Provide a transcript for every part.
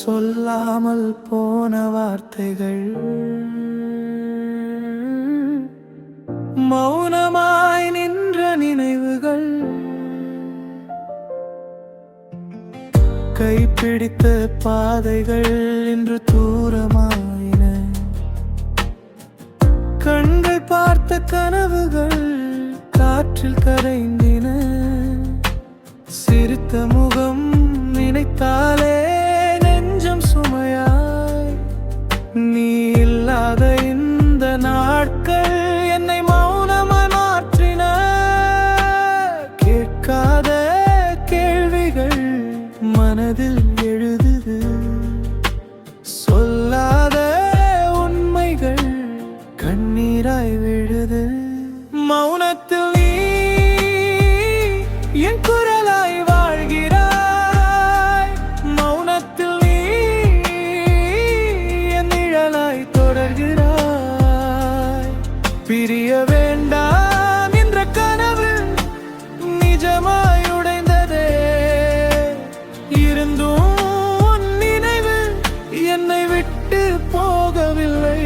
சொல்லாமல் போன வார்த்தைகள் மௌனமாய் நின்ற நினைவுகள் கைப்பிடித்த பாதைகள் இன்று தூரமாயின. கண்கள் பார்த்த கனவுகள் காற்றில் கரைந்தின. சிரித்த முகம் நினைத்தாலே நெஞ்சம் சுமையாய். நீ இல்லாத இந்த நாட்கள் என்னை மௌனமாய் மாற்றின. கேட்காத கேள்விகள் மனதில் எழுதுது. சொல்லாத உண்மைகள் கண்ணீராய் விழுது. மௌனத்தில் நீ என் குரலாய் வாழ்கிறாய். மௌனத்தில் நீ என் நிழலாய் தொடர்கிறாய். பிரிய வேண்டாம் என்ற கனவு நிஜமாய் உடைந்ததே. இருந்தும் உன் நினைவு என்னை விட்டு போகவில்லை.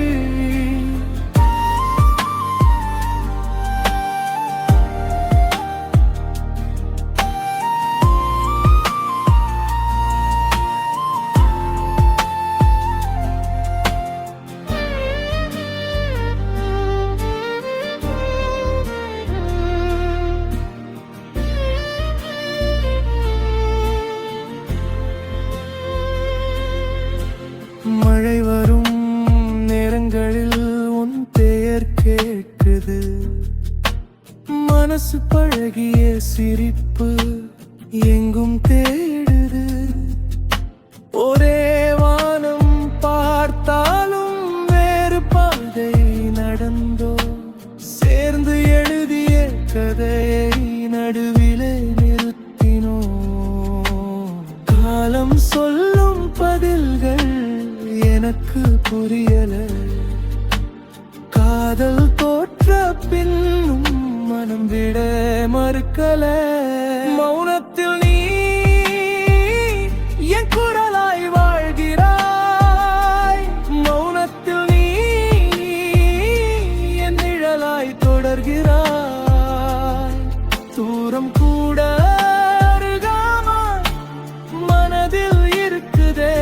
மழை வரும் நேரங்களில் உன் பெயர் கேட்குது. மனசு பழகிய சிரிப்பு எங்கும் தேடுது. ஒரே வானம் பார்த்தாலும் வேறு பாதை நடந்தோ. சேர்ந்து எழுதிய கதையை நடுவிலே நிறுத்தினோ. காலம் சொல்லும் பதில்கள் எனக்கு புரியல. காதல் தோற்ற பின்னும் மனம் விட மறுக்கல. மௌனத்தில் நீ என் குரலாய் வாழ்கிறாய். மௌனத்தில் நீ என் நிழலாய் தொடர்கிறாய். தூரம் கூட அருகாமல் மனதில் இருக்குதே.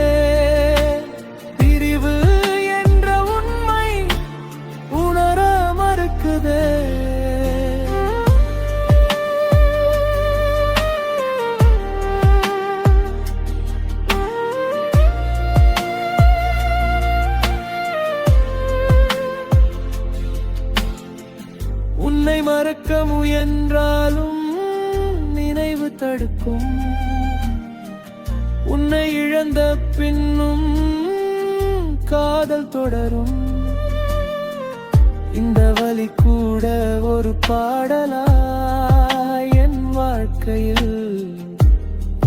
உன்னை மறக்க முயன்றாலும் நினைவு தடுக்கும். உன்னை இழந்த பின்னும் காதல் தொடரும். இந்த வலி கூட ஒரு பாடலா என் வாழ்க்கையில்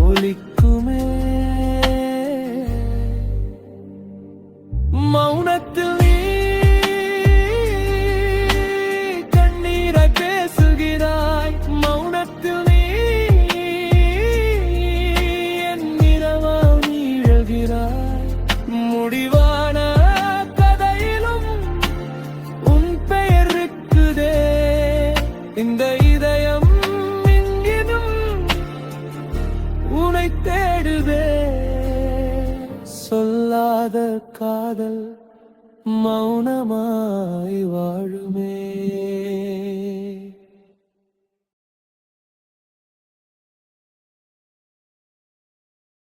ஒலிக்குமே. மௌனத்தில் நீ கண்ணீராய் பேசுகிறாய். மௌனத்தில் நீ என் நிறமாய் நீழ்கிறாய். முடிவான கதையிலும் உன் பெயர் இருக்குதே. இந்த இதயம் எங்கினும் உன்னை தேடுதே. சொல்லாத காதல் மௌனமாய்